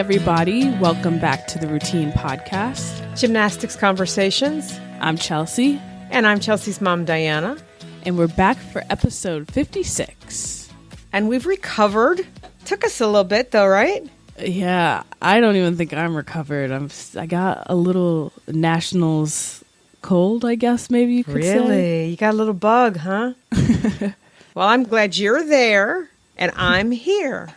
everybody. Welcome back to the Routine Podcast. Gymnastics Conversations. I'm Chelsea. And I'm Chelsea's mom, Diana. And we're back for episode 56. And we've recovered. Took us a little bit, though, right? Yeah, I don't even think I'm recovered. I got a little Nationals cold, I guess, maybe you could say. Really? You got a little bug, huh? Well, I'm glad you're there, and I'm here.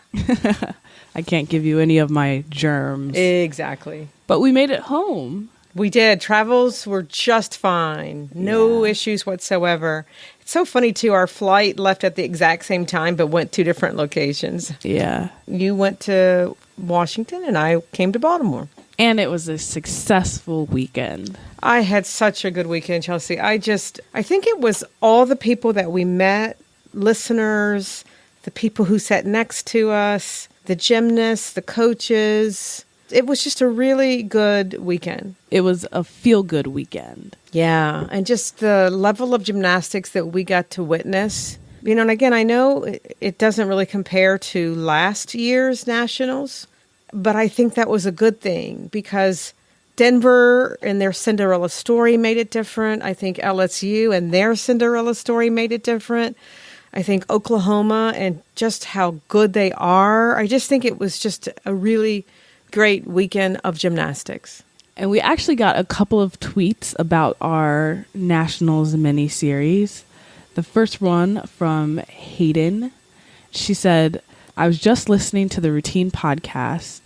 I can't give you any of my germs. Exactly. But we made it home. We did. Travels were just fine. No issues whatsoever. It's so funny, too. Our flight left at the exact same time, but went to different locations. Yeah. You went to Washington, and I came to Baltimore. And it was a successful weekend. I had such a good weekend, Chelsea. I think it was all the people that we met, listeners, the people who sat next to us, the gymnasts, the coaches. It was just a really good weekend. It was a feel-good weekend. Yeah, and just the level of gymnastics that we got to witness. You know, and again, I know it doesn't really compare to last year's Nationals, but I think that was a good thing because Denver and their Cinderella story made it different. I think LSU and their Cinderella story made it different. I think Oklahoma and just how good they are. I just think it was just a really great weekend of gymnastics. And we actually got a couple of tweets about our Nationals mini-series. The first one from Hayden. She said, I was just listening to the Routine Podcast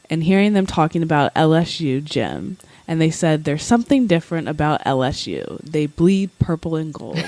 and hearing them talking about LSU gym. And they said, there's something different about LSU. They bleed purple and gold.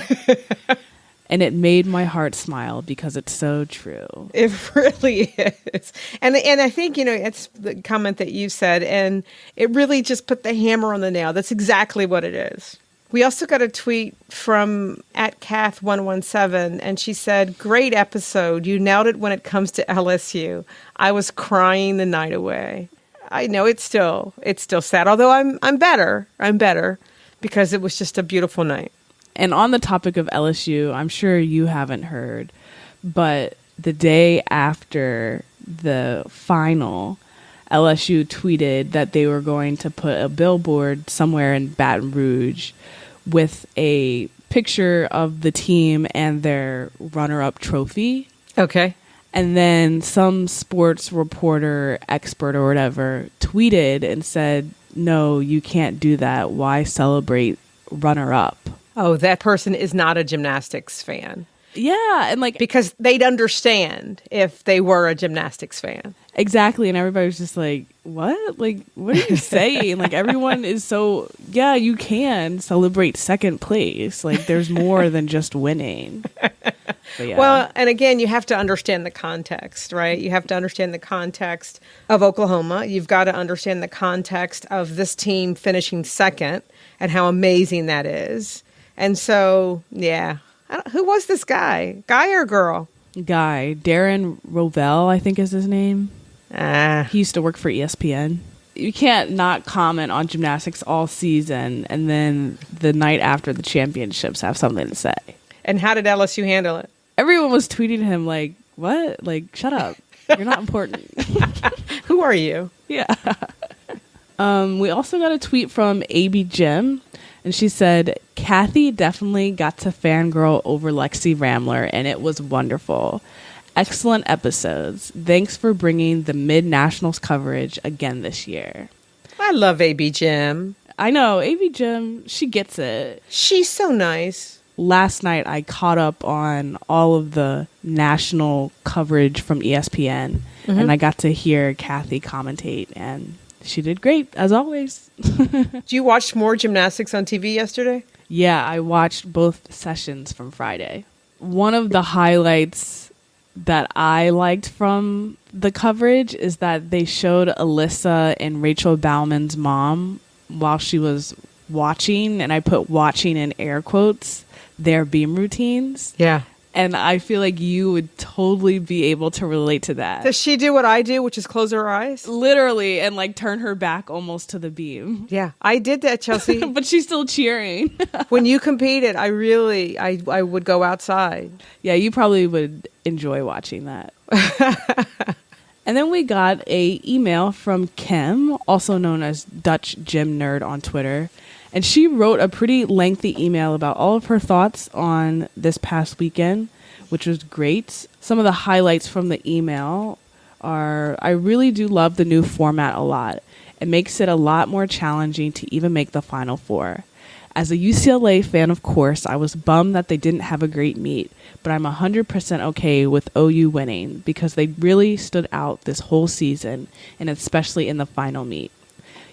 And it made my heart smile because it's so true. It really is. And I think, you know, it's the comment that you said, and it really just put the hammer on the nail. That's exactly what it is. We also got a tweet from @Kath117, and she said, great episode. You nailed it when it comes to LSU. I was crying the night away. I know it's still sad, although I'm better. I'm better because it was just a beautiful night. And on the topic of LSU, I'm sure you haven't heard, but the day after the final, LSU tweeted that they were going to put a billboard somewhere in Baton Rouge with a picture of the team and their runner-up trophy. Okay. And then some sports reporter, expert or whatever, tweeted and said, no, you can't do that. Why celebrate runner-up? Oh, that person is not a gymnastics fan. Yeah, and because they'd understand if they were a gymnastics fan. Exactly, and everybody was just like, what? Like, what are you saying? Everyone is so, yeah, you can celebrate second place. There's more than just winning. Yeah. Well, and again, you have to understand the context, right? You have to understand the context of Oklahoma. You've got to understand the context of this team finishing second and how amazing that is. And so, yeah. Who was this guy? Guy or girl? Guy. Darren Rovell, I think is his name. He used to work for ESPN. You can't not comment on gymnastics all season and then the night after the championships have something to say. And how did LSU handle it? Everyone was tweeting him what? Shut up. You're not important. Who are you? Yeah. We also got a tweet from AB Jim. And she said, Kathy definitely got to fangirl over Lexi Ramler, and it was wonderful. Excellent episodes. Thanks for bringing the mid-nationals coverage again this year. I love AB Jim. I know. AB Jim, she gets it. She's so nice. Last night, I caught up on all of the national coverage from ESPN, and I got to hear Kathy commentate, and she did great, as always. Did you watch more gymnastics on TV yesterday? Yeah, I watched both sessions from Friday. One of the highlights that I liked from the coverage is that they showed Alyssa and Rachel Bauman's mom while she was watching, and I put watching in air quotes, their beam routines. Yeah. And I feel like you would totally be able to relate to that. Does she do what I do, which is close her eyes? Literally, and turn her back almost to the beam. Yeah, I did that, Chelsea. But she's still cheering. When you competed, I would go outside. Yeah, you probably would enjoy watching that. And then we got a email from Kim, also known as Dutch Gym Nerd on Twitter. And she wrote a pretty lengthy email about all of her thoughts on this past weekend, which was great. Some of the highlights from the email are, I really do love the new format a lot. It makes it a lot more challenging to even make the Final Four. As a UCLA fan, of course, I was bummed that they didn't have a great meet, but I'm 100% okay with OU winning because they really stood out this whole season, and especially in the final meet.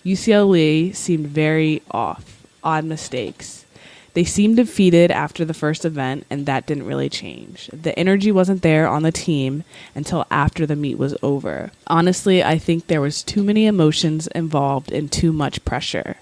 UCLA seemed very off, odd mistakes. They seemed defeated after the first event, and that didn't really change. The energy wasn't there on the team until after the meet was over. Honestly, I think there was too many emotions involved and too much pressure.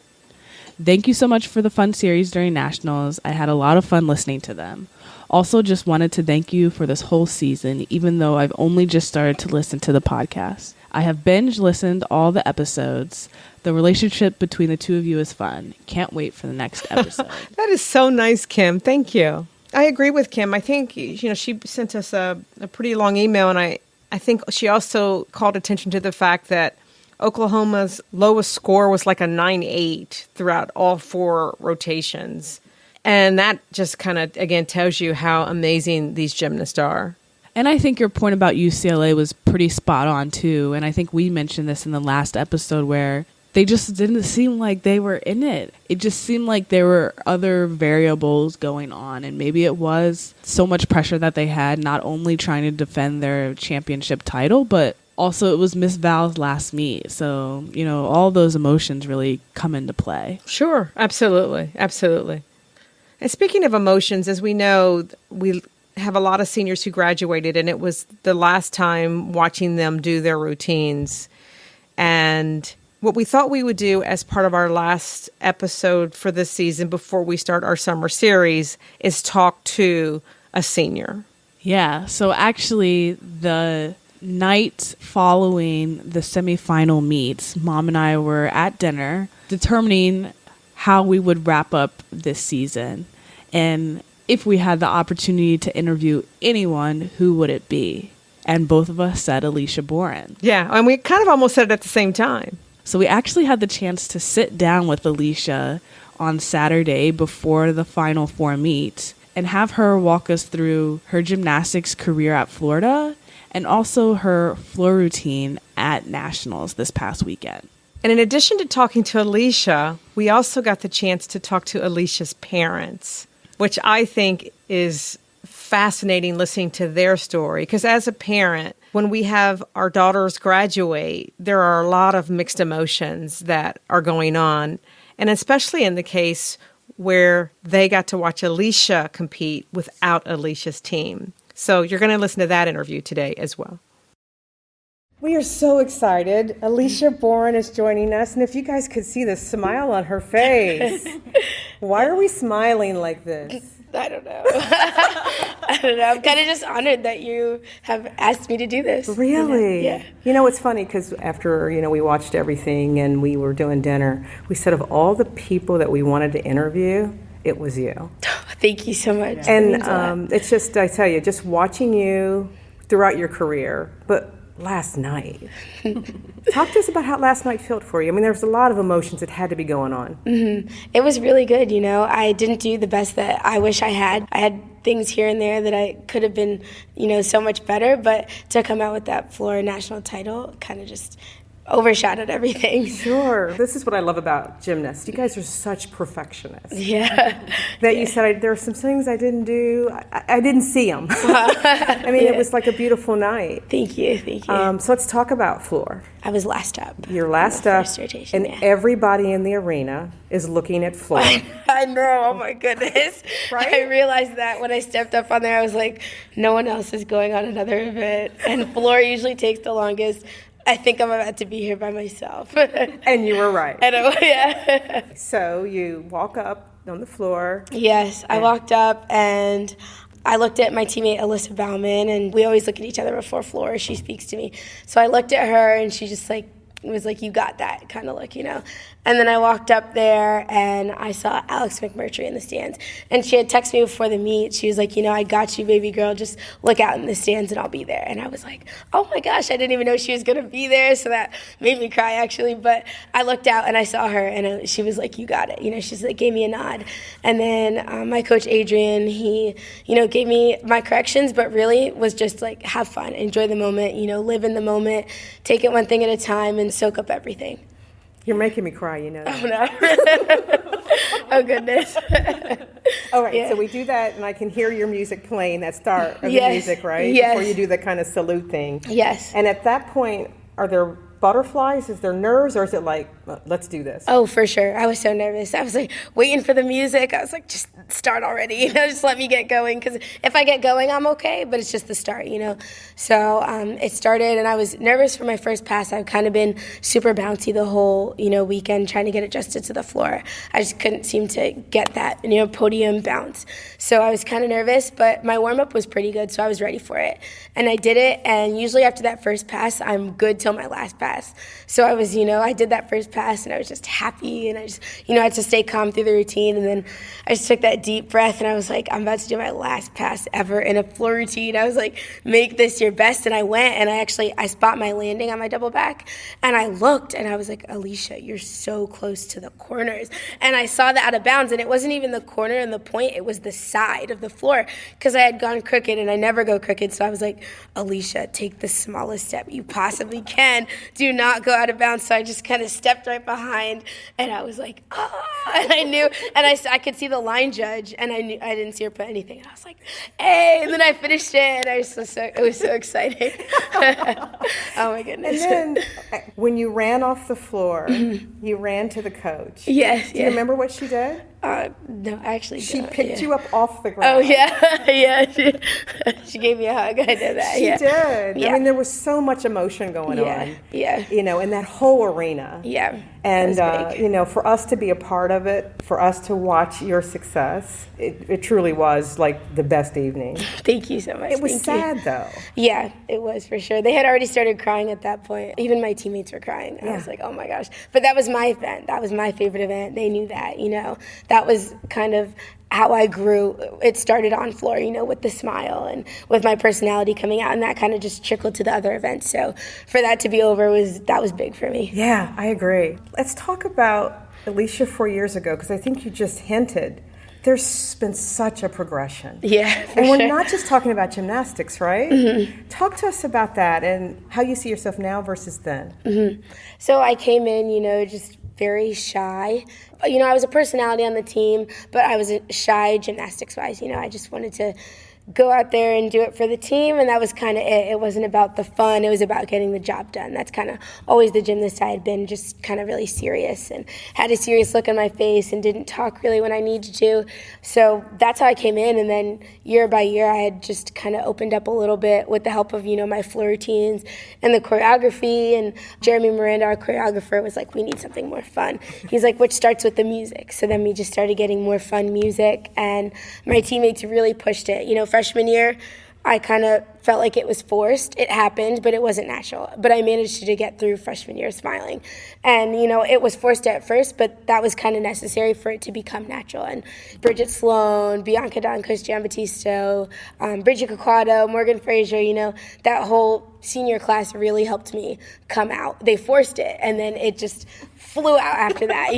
Thank you so much for the fun series during Nationals. I had a lot of fun listening to them. Also, just wanted to thank you for this whole season, even though I've only just started to listen to the podcast. I have binge listened all the episodes. The relationship between the two of you is fun. Can't wait for the next episode. That is so nice, Kim. Thank you. I agree with Kim. I think, she sent us a pretty long email, and I think she also called attention to the fact that Oklahoma's lowest score was like a 9.8 throughout all 4 rotations. And that just kind of, again, tells you how amazing these gymnasts are. And I think your point about UCLA was pretty spot on, too. And I think we mentioned this in the last episode where they just didn't seem like they were in it. It just seemed like there were other variables going on. And maybe it was so much pressure that they had, not only trying to defend their championship title, but also it was Miss Val's last meet. So, all those emotions really come into play. Sure. Absolutely. Absolutely. And speaking of emotions, as we know, we have a lot of seniors who graduated, and it was the last time watching them do their routines. And what we thought we would do as part of our last episode for this season before we start our summer series is talk to a senior. Yeah. So actually, the night following the semifinal meets, Mom and I were at dinner determining how we would wrap up this season. And if we had the opportunity to interview anyone, who would it be? And both of us said Alicia Boren. Yeah, and we kind of almost said it at the same time. So we actually had the chance to sit down with Alicia on Saturday before the Final Four meet and have her walk us through her gymnastics career at Florida and also her floor routine at Nationals this past weekend. And in addition to talking to Alicia, we also got the chance to talk to Alicia's parents, which I think is fascinating listening to their story. Because as a parent, when we have our daughters graduate, there are a lot of mixed emotions that are going on. And especially in the case where they got to watch Alicia compete without Alicia's team. So you're going to listen to that interview today as well. We are so excited. Alicia Boren is joining us. And if you guys could see the smile on her face. Why are we smiling like this? I don't know. I don't know. I'm kind of just honored that you have asked me to do this. Really? Yeah. It's funny because after, we watched everything and we were doing dinner, we said of all the people that we wanted to interview, it was you. Thank you so much. And it's just, I tell you, just watching you throughout your career, but last night. Talk to us about how last night felt for you. I mean, there was a lot of emotions that had to be going on. Mm-hmm. It was really good, I didn't do the best that I wish I had. I had things here and there that I could have been, so much better, but to come out with that Florida national title kind of just overshadowed everything. Sure. This is what I love about gymnasts. You guys are such perfectionists. Yeah. That you said, there are some things I didn't do. I didn't see them. It was like a beautiful night. Thank you. So let's talk about floor. I was last up. You're last up. First rotation, and everybody in the arena is looking at floor. I know. Oh, my goodness. Right? I realized that when I stepped up on there, I was like, no one else is going on another event. And floor usually takes the longest. I think I'm about to be here by myself. And you were right. Yeah. So you walk up on the floor. Yes, I walked up and I looked at my teammate Alyssa Bauman, and we always look at each other before floor. She speaks to me. So I looked at her and she just was like, you got that kind of look, And And then I walked up there and I saw Alex McMurtry in the stands. And she had texted me before the meet. She was like, I got you, baby girl. Just look out in the stands and I'll be there. And I was like, oh my gosh, I didn't even know she was going to be there. So that made me cry, actually. But I looked out and I saw her and she was like, you got it. She's like, gave me a nod. And then my coach, Adrian, he, gave me my corrections, but really was just like, have fun, enjoy the moment, live in the moment, take it one thing at a time and soak up everything. You're making me cry, that. Oh, no. Oh, goodness. All right, so we do that, and I can hear your music playing, that start of the music, right? Yes. Before you do the kind of salute thing. Yes. And at that point, are there butterflies? Is there nerves, or is it like, let's do this? Oh, for sure. I was so nervous. I was like waiting for the music. I was like, just start already, just let me get going. Because if I get going, I'm okay, but it's just the start, So it started, and I was nervous for my first pass. I've kind of been super bouncy the whole, weekend, trying to get adjusted to the floor. I just couldn't seem to get that, podium bounce. So I was kind of nervous, but my warm-up was pretty good, so I was ready for it. And I did it, and usually after that first pass, I'm good till my last pass. So I was, I did that first pass, and I was just happy, and I just, I had to stay calm through the routine, and then I just took that deep breath, and I was like, I'm about to do my last pass ever in a floor routine. I was like, make this your best, and I went, and I spot my landing on my double back, and I looked, and I was like, Alicia, you're so close to the corners, and I saw that out of bounds, and it wasn't even the corner and the point, it was the side of the floor, because I had gone crooked, and I never go crooked, so I was like, Alicia, take the smallest step you possibly can, do not go out of bounds. So I just kind of stepped right behind, and I was like, and I knew, and I could see the line judge, and I knew I didn't see her put anything, and I was like, hey, and then I finished it, and it was so exciting. Oh my goodness. And then when you ran off the floor, you ran to the coach. Yes. Do you remember what she did? No, actually, she picked you up off the ground. Oh yeah. She gave me a hug. I did that. She did. Yeah. I mean, there was so much emotion going on. Yeah. In that whole arena. Yeah. And for us to be a part of it, for us to watch your success, it truly was like the best evening. Thank you so much. It was sad though. Yeah, it was for sure. They had already started crying at that point. Even my teammates were crying. I was like, oh my gosh. But that was my event. That was my favorite event. They knew that, That was kind of how I grew. It started on floor, with the smile and with my personality coming out, and that kind of just trickled to the other events. So for that to be over, that was big for me. Yeah, I agree. Let's talk about Alicia 4 years ago, because I think you just hinted there's been such a progression. Yeah, and we're not just talking about gymnastics, right? Mm-hmm. Talk to us about that and how you see yourself now versus then. Mm-hmm. So I came in, just very shy. I was a personality on the team, but I was shy gymnastics-wise. I just wanted to go out there and do it for the team, and that was kind of it. It wasn't about the fun. It was about getting the job done. That's kind of always the gymnast I had been, just kind of really serious and had a serious look on my face and didn't talk really when I needed to. So that's how I came in, and then year by year I had just kind of opened up a little bit with the help of, my floor routines and the choreography, and Jeremy Miranda, our choreographer, was like, we need something more fun. He's like, which starts with the music. So then we just started getting more fun music, and my teammates really pushed it. Freshman year, I kind of felt like it was forced. It happened, but it wasn't natural. But I managed to get through freshman year smiling. And, it was forced at first, but that was kind of necessary for it to become natural. And Bridget Sloan, Bianca Doncos, Giambattista, Bridget Caquado, Morgan Fraser, that whole senior class really helped me come out. They forced it, and then it just flew out after that,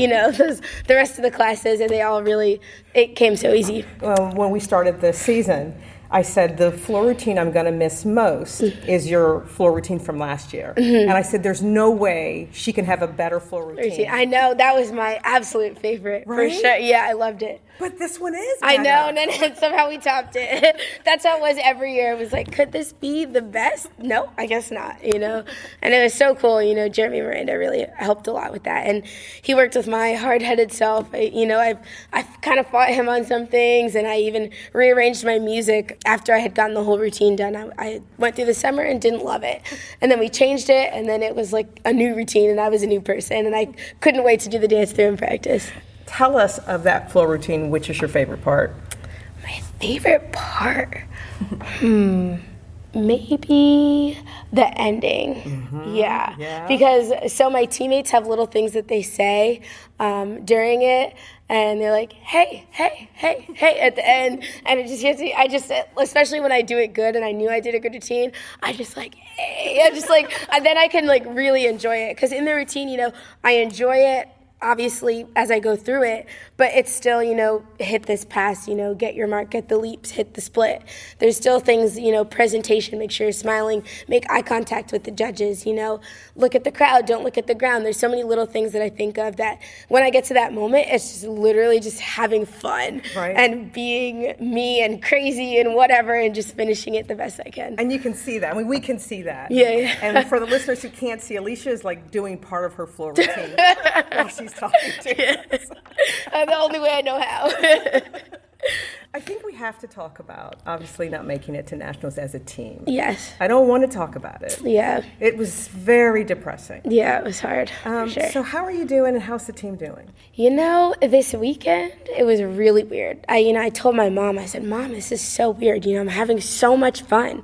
the rest of the classes, and they all really, it came so easy. When we started this season, I said the floor routine I'm going to miss most is your floor routine from last year. Mm-hmm. And I said there's no way she can have a better floor routine. I know. That was my absolute favorite, right? For sure. Yeah, I loved it. But this one is better. I know, and then somehow we topped it. That's how it was every year. It was like, could this be the best? No, I guess not, And it was so cool, Jeremy Miranda really helped a lot with that. And he worked with my hard-headed self. I've kind of fought him on some things, and I even rearranged my music after I had gotten the whole routine done. I went through the summer and didn't love it. And then we changed it, and then it was like a new routine, and I was a new person, and I couldn't wait to do the dance through in practice. Tell us of that floor routine. Which is your favorite part? My favorite part? Maybe the ending. Yeah. Because so my teammates have little things that they say during it, and they're like, hey, at the end. And it just gets me, especially when I do it good and I knew I did a good routine, I just like, hey. And then I can like really enjoy it. Because in the routine, I enjoy it, obviously, as I go through it, but it's still, hit this pass, get your mark, get the leaps, hit the split. There's still things, presentation, make sure you're smiling, make eye contact with the judges, look at the crowd, don't look at the ground. There's so many little things that I think of that when I get to that moment, it's just literally just having fun and being me and crazy and whatever and just finishing it the best I can. And you can see that. I mean, we can see that. Yeah. And for the listeners who can't see, Alicia is like doing part of her floor routine while she's talking to us. The only way I know how. I think we have to talk about, obviously, not making it to nationals as a team. Yes. I don't want to talk about it. Yeah. It was very depressing. Yeah, it was hard, for sure. So how are you doing, and how's the team doing? This weekend, it was really weird. I told my mom, I said, Mom, this is so weird. I'm having so much fun.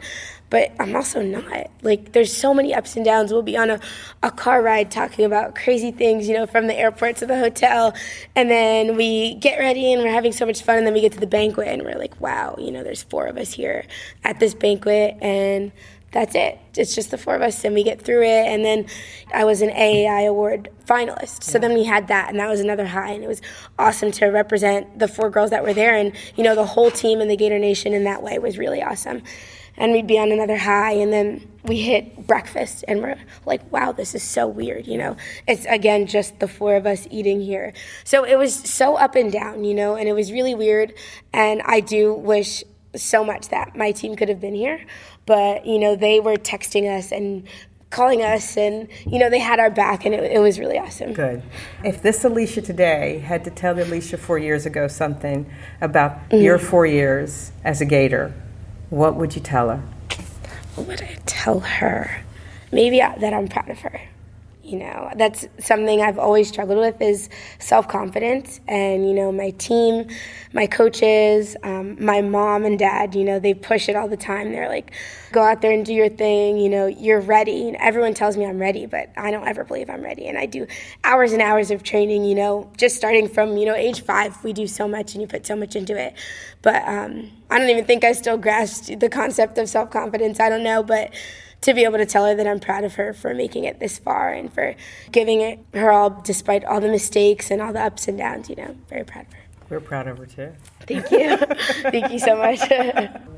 But I'm also not. Like, there's so many ups and downs. We'll be on a car ride talking about crazy things, from the airport to the hotel. And then we get ready and we're having so much fun. And then we get to the banquet and we're like, wow, there's 4 of us here at this banquet. And that's it. It's just the 4 of us. And we get through it. And then I was an AAI award finalist. So then we had that. And that was another high. And it was awesome to represent the 4 girls that were there. And, the whole team in the Gator Nation in that way was really awesome. And we'd be on another high, and then we hit breakfast, and we're like, wow, this is so weird, It's, again, just the 4 of us eating here. So it was so up and down, and it was really weird, and I do wish so much that my team could have been here, but, they were texting us and calling us, and, they had our back, and it was really awesome. Good. If this Alicia today had to tell Alicia 4 years ago something about your 4 years as a Gator, what would you tell her? What would I tell her? Maybe that I'm proud of her. That's something I've always struggled with is self-confidence. And, my team, my coaches, my mom and dad, they push it all the time. They're like, go out there and do your thing. You're ready. And everyone tells me I'm ready, but I don't ever believe I'm ready. And I do hours and hours of training, just starting from, age 5. We do so much and you put so much into it. But I don't even think I still grasped the concept of self-confidence. I don't know, but to be able to tell her that I'm proud of her for making it this far and for giving it her all despite all the mistakes and all the ups and downs, very proud of her. We're proud of her too. Thank you. Thank you so much.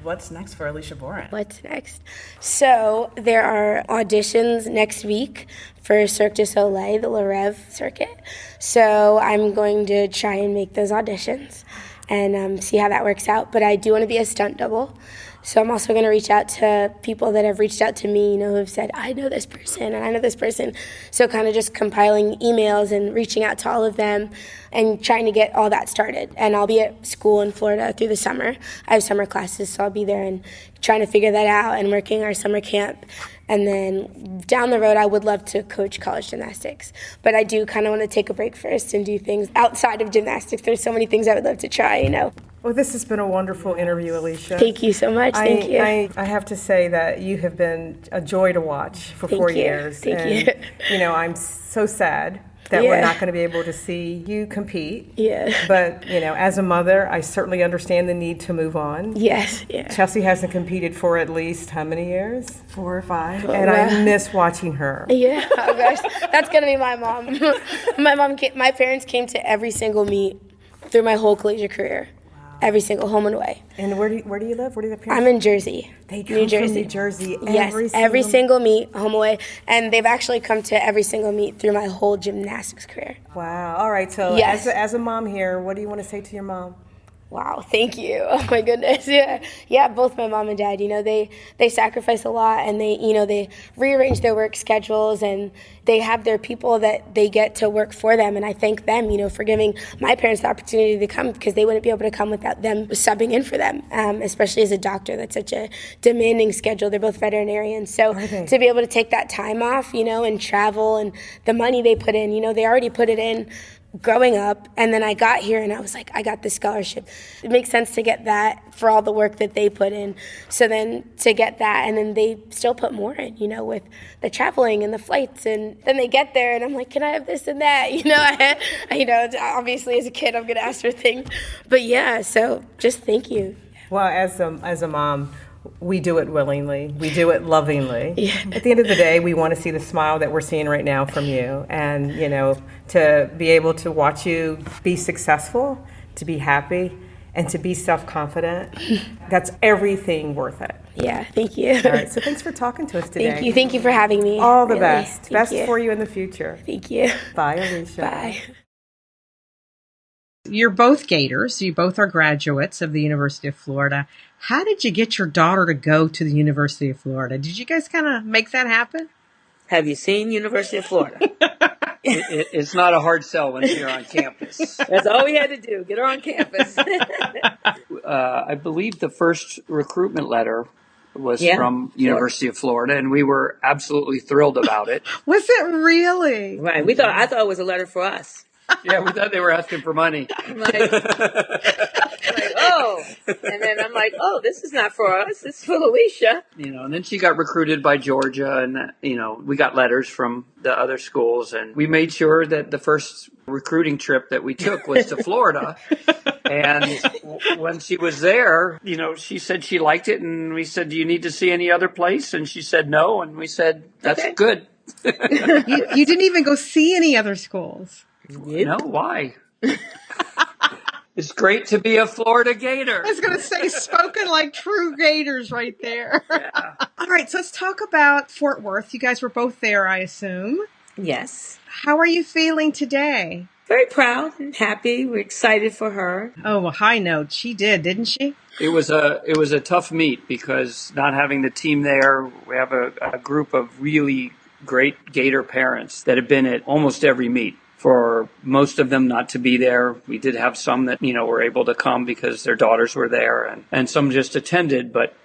What's next for Alicia Boren? What's next? So there are auditions next week for Cirque du Soleil, the Le Rêve circuit. So I'm going to try and make those auditions and see how that works out. But I do want to be a stunt double. So I'm also going to reach out to people that have reached out to me, who have said, I know this person and I know this person. So kind of just compiling emails and reaching out to all of them and trying to get all that started. And I'll be at school in Florida through the summer. I have summer classes, so I'll be there and trying to figure that out and working our summer camp. And then down the road, I would love to coach college gymnastics. But I do kind of want to take a break first and do things outside of gymnastics. There's so many things I would love to try, Well, this has been a wonderful interview, Alicia. Thank you so much. Thank you. I have to say that you have been a joy to watch for 4 years. Thank you. I'm so sad that we're not going to be able to see you compete. Yeah. But, as a mother, I certainly understand the need to move on. Yes. Yeah. Chelsea hasn't competed for at least how many years? 4 or 5. And I miss watching her. Yeah. Oh gosh, that's going to be my mom. My parents came to every single meet through my whole collegiate career. Every single home and away. And where do you live? Where do the parents? I'm in Jersey. They come from New Jersey. Every single meet, home away, and they've actually come to every single meet through my whole gymnastics career. Wow. All right. So as a mom here, what do you want to say to your mom? Wow, thank you. Oh my goodness. Yeah, both my mom and dad, they sacrifice a lot and they rearrange their work schedules and they have their people that they get to work for them. And I thank them, for giving my parents the opportunity to come because they wouldn't be able to come without them subbing in for them, especially as a doctor. That's such a demanding schedule. They're both veterinarians. So to be able to take that time off, and travel and the money they put in, they already put it in growing up, and then I got here and I was like, I got this scholarship. It makes sense to get that for all the work that they put in. So then to get that, and then they still put more in, with the traveling and the flights, and then they get there and I'm like, can I have this and that? Obviously as a kid I'm gonna ask for things, but yeah, so just thank you. Well, as a mom, we do it willingly. We do it lovingly. Yeah. At the end of the day, we want to see the smile that we're seeing right now from you. And, to be able to watch you be successful, to be happy, and to be self-confident, that's everything worth it. Yeah, thank you. All right, so thanks for talking to us today. Thank you. Thank you for having me. All the really. best. Best you. for you in the future. Thank you. Bye, Alicia. Bye. You're both Gators. You both are graduates of the University of Florida. How did you get your daughter to go to the University of Florida? Did you guys kind of make that happen? Have you seen University of Florida? It's not a hard sell when you're on campus. That's all we had to do, get her on campus. I believe the first recruitment letter was from University of Florida, and we were absolutely thrilled about it. Was it really? Right. I thought it was a letter for us. Yeah, we thought they were asking for money. Oh. And then I'm like, oh, this is not for us. This is for Alicia. And then she got recruited by Georgia, and, we got letters from the other schools, and we made sure that the first recruiting trip that we took was to Florida. And when she was there, she said she liked it, and we said, do you need to see any other place? And she said no, and we said, that's good. You didn't even go see any other schools. No, why? It's great to be a Florida Gator. I was going to say, spoken like true Gators right there. Yeah. All right, so let's talk about Fort Worth. You guys were both there, I assume. Yes. How are you feeling today? Very proud and happy. We're excited for her. Oh, a high note. She did, didn't she? It was a tough meet because not having the team there, we have a group of really great Gator parents that have been at almost every meet. For most of them not to be there. We did have some that, were able to come because their daughters were there and some just attended. But,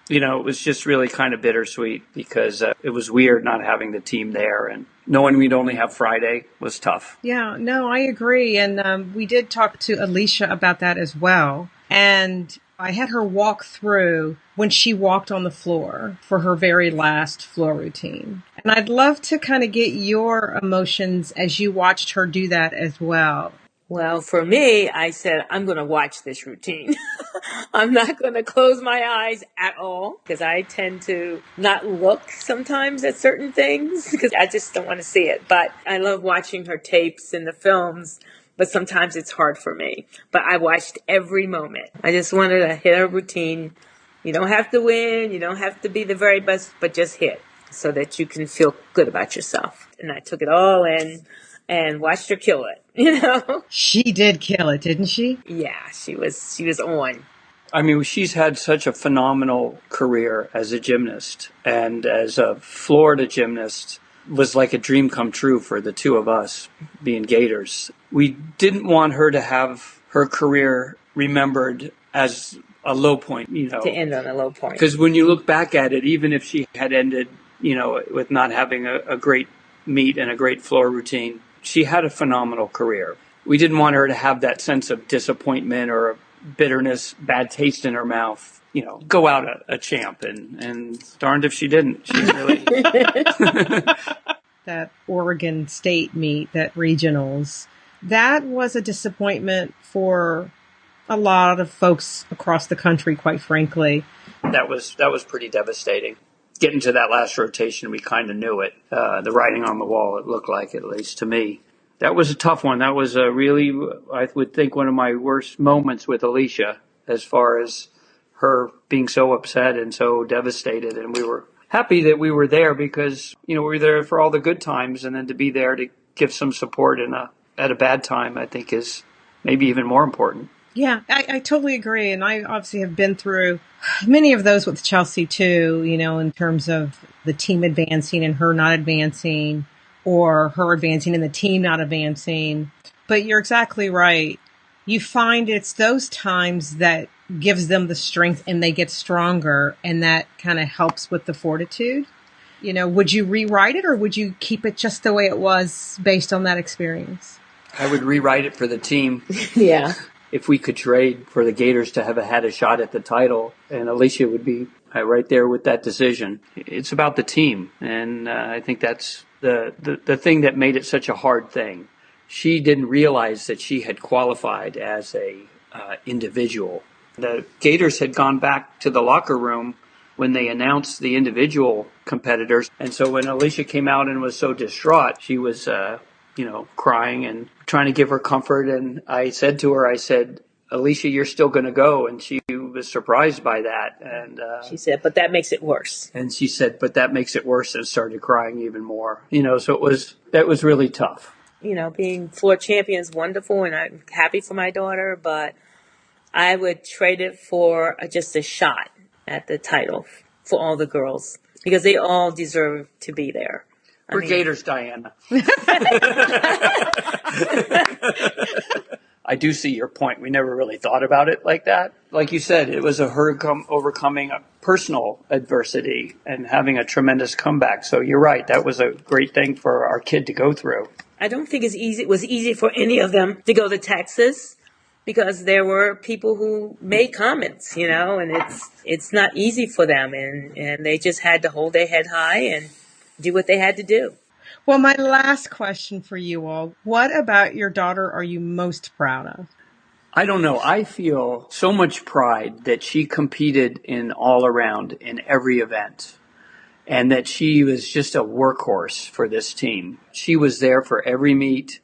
it was just really kind of bittersweet because it was weird not having the team there, and knowing we'd only have Friday was tough. Yeah, no, I agree. And we did talk to Alicia about that as well. And I had her walk through when she walked on the floor for her very last floor routine. And I'd love to kind of get your emotions as you watched her do that as well. Well, for me, I said, I'm going to watch this routine. I'm not going to close my eyes at all because I tend to not look sometimes at certain things because I just don't want to see it. But I love watching her tapes and the films. But sometimes it's hard for me. But I watched every moment. I just wanted to hit a routine. You don't have to win. You don't have to be the very best, but just hit so that you can feel good about yourself. And I took it all in and watched her kill it, She did kill it, didn't she? Yeah, she was on. I mean, she's had such a phenomenal career as a gymnast, and as a Florida gymnast was like a dream come true for the two of us being Gators. We didn't want her to have her career remembered as a low point, To end on a low point. Because when you look back at it, even if she had ended, with not having a great meet and a great floor routine, she had a phenomenal career. We didn't want her to have that sense of disappointment or bitterness, bad taste in her mouth, go out a champ, and darned if she didn't. She's really that Oregon State meet, that regionals, that was a disappointment for a lot of folks across the country, quite frankly. That was pretty devastating. Getting to that last rotation, we kind of knew it. The writing on the wall, it looked like, at least to me. That was a tough one. That was really, I would think, one of my worst moments with Alicia, as far as her being so upset and so devastated. And we were happy that we were there because, we were there for all the good times, and then to be there to give some support at a bad time, I think is maybe even more important. Yeah, I totally agree. And I obviously have been through many of those with Chelsea too, in terms of the team advancing and her not advancing, or her advancing and the team not advancing. But you're exactly right. You find it's those times that gives them the strength and they get stronger, and that kind of helps with the fortitude. Would you rewrite it, or would you keep it just the way it was based on that experience? I would rewrite it for the team. Yeah. If we could trade for the Gators to have had a shot at the title, and Alicia would be right there with that decision. It's about the team, and I think that's the thing that made it such a hard thing. She didn't realize that she had qualified as a individual. The Gators had gone back to the locker room when they announced the individual competitors, and so when Alicia came out and was so distraught, she was crying and trying to give her comfort. And I said to her, Alicia, you're still going to go. And she was surprised by that. And she said, but that makes it worse. And she said, but that makes it worse, and started crying even more. So that was really tough. Being floor champion is wonderful, and I'm happy for my daughter, but I would trade it for just a shot at the title for all the girls, because they all deserve to be there. We're Gators, Diana. I do see your point. We never really thought about it like that. Like you said, it was her overcoming a personal adversity and having a tremendous comeback. So you're right. That was a great thing for our kid to go through. I don't think it was easy for any of them to go to Texas, because there were people who made comments, and it's not easy for them. And they just had to hold their head high and do what they had to do. Well, my last question for you all, what about your daughter are you most proud of? I don't know. I feel so much pride that she competed in all around in every event, and that she was just a workhorse for this team. She was there for every meet,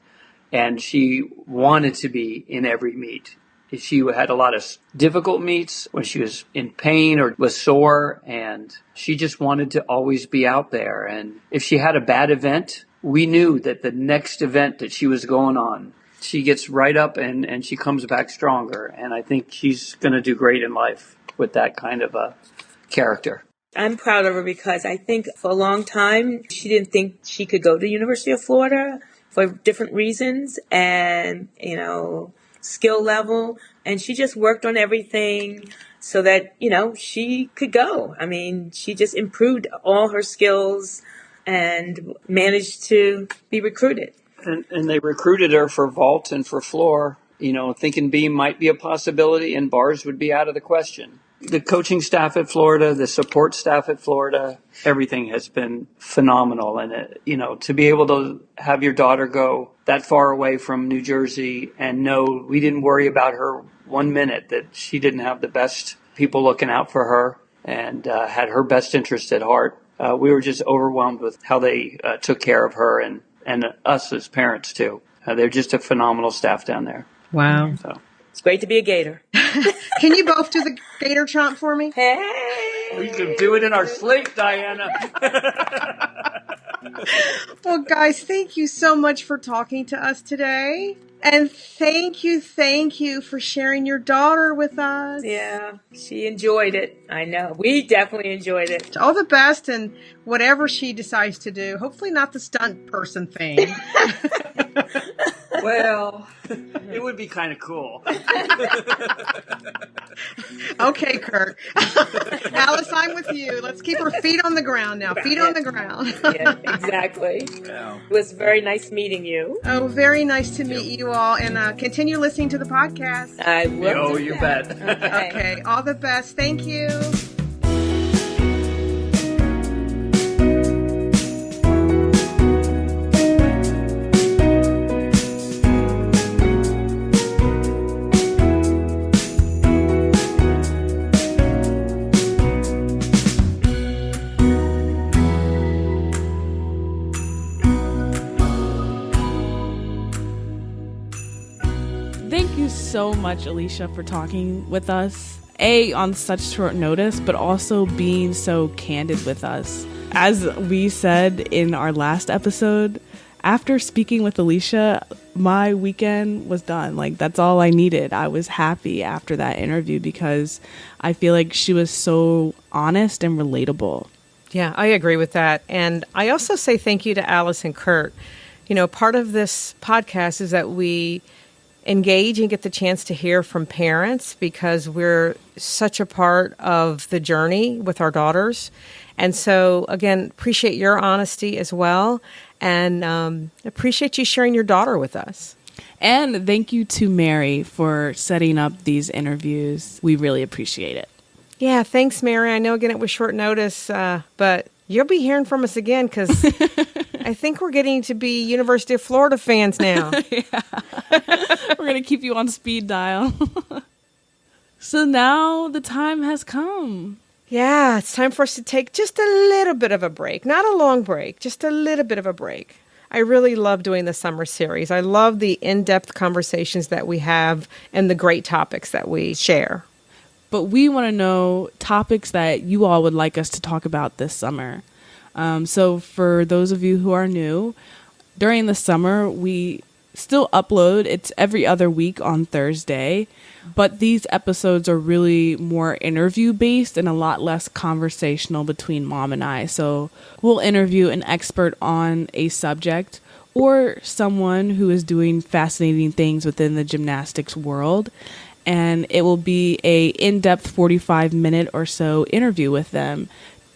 and she wanted to be in every meet. She had a lot of difficult meets when she was in pain or was sore, and she just wanted to always be out there. And if she had a bad event, we knew that the next event that she was going on, she gets right up and she comes back stronger. And I think she's going to do great in life with that kind of a character. I'm proud of her because I think for a long time she didn't think she could go to the University of Florida for different reasons and, skill level. And she just worked on everything so that, she could go. I mean, she just improved all her skills and managed to be recruited. And they recruited her for vault and for floor, thinking beam might be a possibility and bars would be out of the question. The coaching staff at Florida, the support staff at Florida, everything has been phenomenal. And, to be able to have your daughter go that far away from New Jersey and know we didn't worry about her 1 minute, that she didn't have the best people looking out for her and had her best interest at heart. We were just overwhelmed with how they took care of her and us as parents, too. They're just a phenomenal staff down there. Wow. So. It's great to be a Gator. Can you both do the Gator chomp for me? Hey! We can do it in our sleep, Diana. Well, guys, thank you so much for talking to us today. And thank you for sharing your daughter with us. Yeah, she enjoyed it. I know. We definitely enjoyed it. All the best in whatever she decides to do. Hopefully not the stunt person thing. Well, it would be kind of cool. Okay, Curt. Alice, I'm with you. Let's keep her feet on the ground now. Feet on the ground. Yeah, exactly. Yeah. It was very nice meeting you. Oh, very nice to meet you all. And continue listening to the podcast. I will. Oh, you bet. Okay. All the best. Thank you. Thank you so much, Alicia, for talking with us. On such short notice, but also being so candid with us. As we said in our last episode, after speaking with Alicia, my weekend was done. Like, that's all I needed. I was happy after that interview because I feel like she was so honest and relatable. Yeah, I agree with that. And I also say thank you to Alice and Curt. Part of this podcast is that we engage and get the chance to hear from parents because we're such a part of the journey with our daughters. And so, again, appreciate your honesty as well, and appreciate you sharing your daughter with us. And thank you to Mary for setting up these interviews. We really appreciate it. Yeah, thanks, Mary. I know, again, it was short notice, but you'll be hearing from us again because I think we're getting to be University of Florida fans now. We're going to keep you on speed dial. So now the time has come. Yeah, it's time for us to take just a little bit of a break. Not a long break, just a little bit of a break. I really love doing the summer series. I love the in-depth conversations that we have and the great topics that we share. But we want to know topics that you all would like us to talk about this summer. So for those of you who are new, during the summer, we still upload. It's every other week on Thursday. But these episodes are really more interview-based and a lot less conversational between Mom and I. So we'll interview an expert on a subject or someone who is doing fascinating things within the gymnastics world. And it will be a in-depth 45-minute or so interview with them,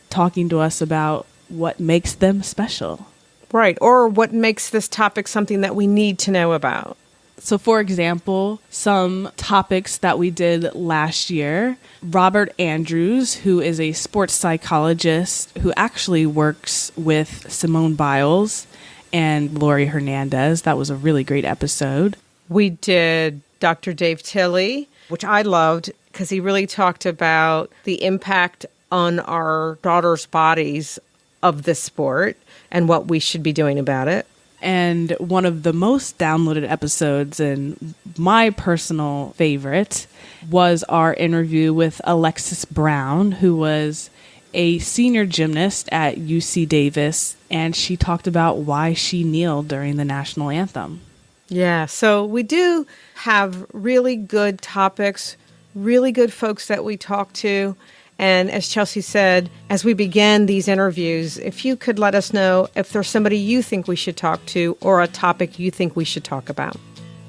talking to us about what makes them special. Right, or what makes this topic something that we need to know about. So, for example, some topics that we did last year, Robert Andrews, who is a sports psychologist who actually works with Simone Biles and Lori Hernandez. That was a really great episode. We did Dr. Dave Tilley, which I loved because he really talked about the impact on our daughters' bodies of this sport and what we should be doing about it. And one of the most downloaded episodes and my personal favorite was our interview with Alexis Brown, who was a senior gymnast at UC Davis, and she talked about why she kneeled during the national anthem. Yeah, so we do have really good topics, really good folks that we talk to. And as Chelsea said, as we begin these interviews, if you could let us know if there's somebody you think we should talk to or a topic you think we should talk about.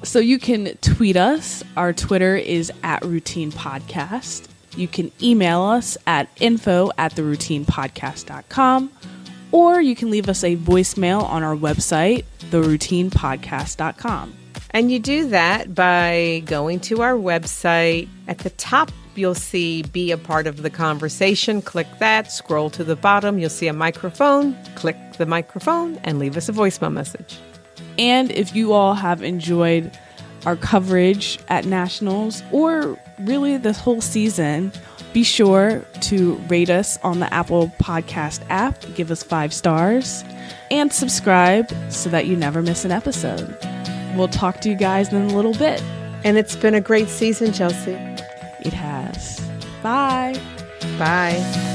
So you can tweet us. Our Twitter is @routinepodcast. You can email us at info@theroutinepodcast.com, or you can leave us a voicemail on our website, theroutinepodcast.com. And you do that by going to our website. At the top, you'll see Be a Part of the Conversation. Click that, scroll to the bottom, you'll see a microphone. Click the microphone and leave us a voicemail message. And if you all have enjoyed our coverage at Nationals, or really this whole season, be sure to rate us on the Apple Podcast app, give us 5 stars, and subscribe so that you never miss an episode. We'll talk to you guys in a little bit. And it's been a great season, Chelsea. It has. Bye. Bye.